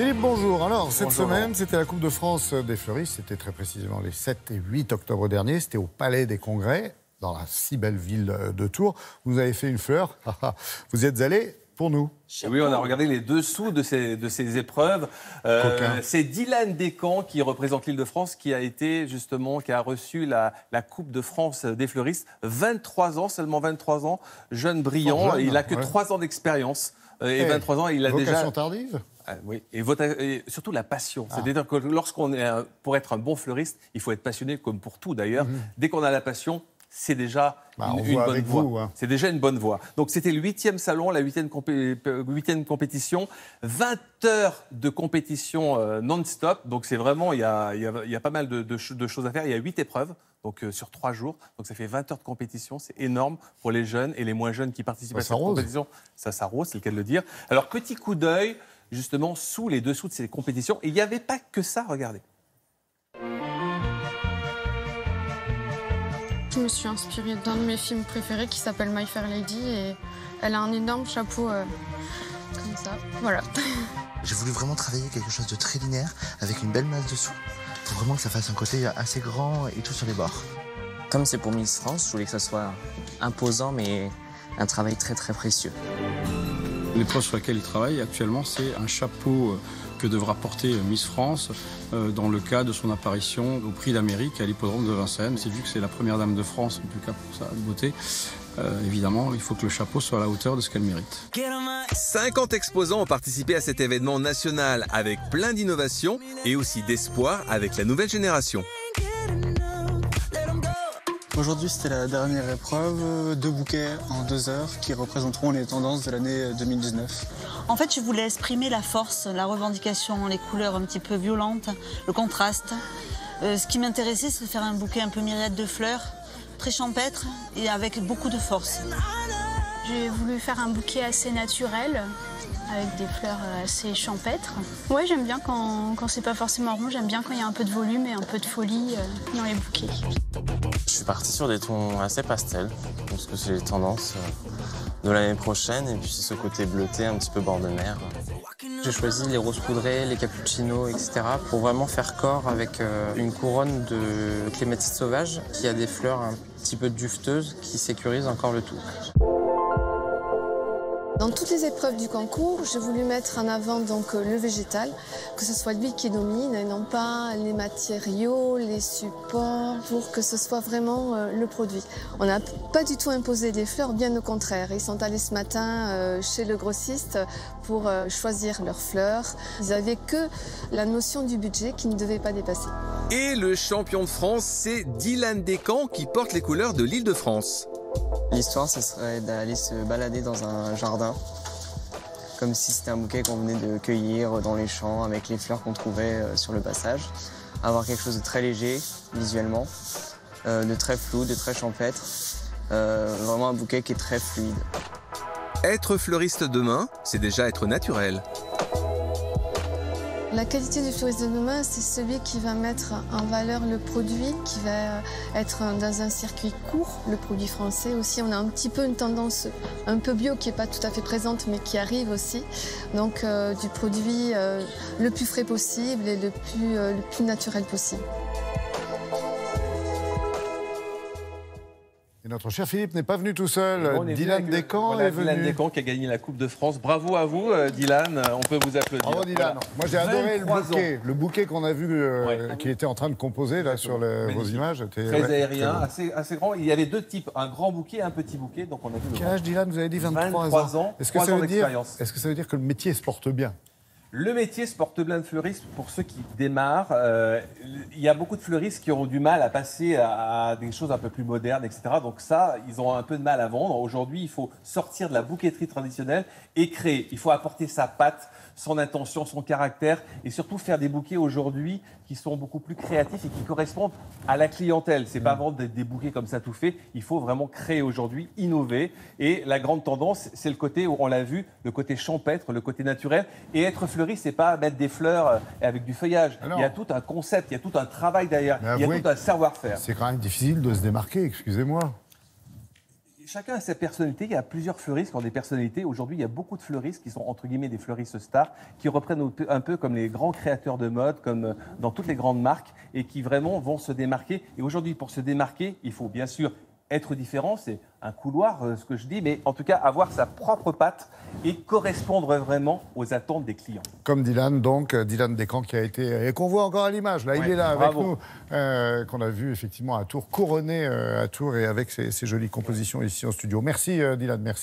Philippe, bonjour. Alors, cette Bonjour. semaine, c'était la Coupe de France des fleuristes. C'était très précisément les 7 et 8 octobre dernier. C'était au Palais des Congrès, dans la si belle ville de Tours. Vous avez fait une fleur. Vous y êtes allés pour nous. Oui, on a regardé les dessous de ces épreuves. C'est Dylan Descamps qui représente l'Île-de-France qui a reçu la Coupe de France des fleuristes. 23 ans, seulement 23 ans, jeune, brillant. Jeune, il n'a que ouais. 3 ans d'expérience. Et 23 ans, il a vocation déjà... tardive. Oui, et surtout la passion. C'est-à-dire que pour être un bon fleuriste, il faut être passionné, comme pour tout d'ailleurs. Dès qu'on a la passion, c'est déjà une bonne voie. Vous, hein. C'est déjà une bonne voie. Donc c'était le 8e salon, la 8e compétition, 20 heures de compétition non-stop. Donc c'est vraiment, il y a pas mal de choses à faire. Il y a 8 épreuves. Donc sur 3 jours, donc ça fait 20 heures de compétition, c'est énorme pour les jeunes et les moins jeunes qui participent à cette compétition. Ça s'arrose, c'est le cas de le dire. Alors petit coup d'œil, justement, sous les dessous de ces compétitions. Et il n'y avait pas que ça, regardez. Je me suis inspirée d'un de mes films préférés qui s'appelle My Fair Lady et elle a un énorme chapeau comme ça, voilà. J'ai voulu vraiment travailler quelque chose de très linéaire avec une belle masse dessous pour vraiment que ça fasse un côté assez grand et tout sur les bords. Comme c'est pour Miss France, je voulais que ça soit imposant mais un travail très très précieux. L'épreuve sur laquelle il travaille actuellement, c'est un chapeau que devra porter Miss France dans le cadre de son apparition au Prix d'Amérique à l'hippodrome de Vincennes. C'est vu que c'est la première dame de France, en tout cas pour sa beauté. Évidemment, il faut que le chapeau soit à la hauteur de ce qu'elle mérite. 50 exposants ont participé à cet événement national avec plein d'innovations et aussi d'espoir avec la nouvelle génération. Aujourd'hui, c'était la dernière épreuve, 2 bouquets en 2 heures qui représenteront les tendances de l'année 2019. En fait, je voulais exprimer la force, la revendication, les couleurs un petit peu violentes, le contraste. Ce qui m'intéressait, c'est de faire un bouquet un peu myriade de fleurs, très champêtre et avec beaucoup de force. J'ai voulu faire un bouquet assez naturel, avec des fleurs assez champêtres. Ouais, j'aime bien quand c'est pas forcément rond, j'aime bien quand il y a un peu de volume et un peu de folie dans les bouquets. Je suis parti sur des tons assez pastels, parce que c'est les tendances de l'année prochaine, et puis ce côté bleuté, un petit peu bord de mer. J'ai choisi les roses poudrées, les cappuccinos, etc. pour vraiment faire corps avec une couronne de clématite sauvage qui a des fleurs un petit peu dufteuses qui sécurisent encore le tout. Dans toutes les épreuves du concours, j'ai voulu mettre en avant donc le végétal, que ce soit l'huile qui domine et non pas les matériaux, les supports, pour que ce soit vraiment le produit. On n'a pas du tout imposé des fleurs, bien au contraire. Ils sont allés ce matin chez le grossiste pour choisir leurs fleurs. Ils n'avaient que la notion du budget qui ne devait pas dépasser. Et le champion de France, c'est Dylan Descamps qui porte les couleurs de l'Île-de-France. L'histoire, ce serait d'aller se balader dans un jardin, comme si c'était un bouquet qu'on venait de cueillir dans les champs avec les fleurs qu'on trouvait sur le passage. Avoir quelque chose de très léger, visuellement, de très flou, de très champêtre. Vraiment un bouquet qui est très fluide. Être fleuriste demain, c'est déjà être naturel. La qualité du fleuriste de demain, c'est celui qui va mettre en valeur le produit, qui va être dans un circuit court, le produit français aussi. On a un petit peu une tendance un peu bio qui n'est pas tout à fait présente, mais qui arrive aussi. Donc du produit le plus frais possible et le plus naturel possible. Et notre cher Philippe n'est pas venu tout seul. Dylan Descamps est venu. Dylan Descamps qui a gagné la Coupe de France. Bravo à vous, Dylan. On peut vous applaudir. Bravo, Dylan. Voilà. Moi, j'ai adoré le bouquet. Ans. Le bouquet qu'on a vu, qui était en train de composer là, sur vos images. Très aérien, assez grand. Il y avait 2 types, un grand bouquet et un petit bouquet. Donc on a vu Quel âge, Dylan? Vous avez dit 23 ans. Est-ce que ça veut dire que le métier se porte bien? Le métier se porte bien de fleuriste pour ceux qui démarrent. Il y a beaucoup de fleuristes qui ont du mal à passer à des choses un peu plus modernes, etc. Donc ça, ils ont un peu de mal à vendre. Aujourd'hui, il faut sortir de la bouqueterie traditionnelle et créer. Il faut apporter sa patte, son intention, son caractère et surtout faire des bouquets aujourd'hui qui sont beaucoup plus créatifs et qui correspondent à la clientèle. C'est pas vendre des bouquets comme ça tout fait. Il faut vraiment créer aujourd'hui, innover. Et la grande tendance, c'est le côté où on l'a vu, le côté champêtre, le côté naturel. Et être fleuriste, c'est pas mettre des fleurs avec du feuillage. Il y a tout un concept, il y a tout un travail derrière, il y a tout un savoir-faire. C'est quand même difficile de se démarquer, excusez-moi. Chacun a sa personnalité. Il y a plusieurs fleuristes qui ont des personnalités. Aujourd'hui, il y a beaucoup de fleuristes qui sont entre guillemets des fleuristes stars, qui reprennent un peu comme les grands créateurs de mode, comme dans toutes les grandes marques, et qui vraiment vont se démarquer. Et aujourd'hui, pour se démarquer, il faut bien sûr être différent. C'est un couloir, ce que je dis, mais en tout cas avoir sa propre patte et correspondre vraiment aux attentes des clients. Comme Dylan, donc, Dylan Descamps qui a été, et qu'on voit encore à l'image, là, il est là avec nous, qu'on a vu effectivement à Tours, couronné à Tours et avec ses jolies compositions ici en studio. Merci Dylan, merci.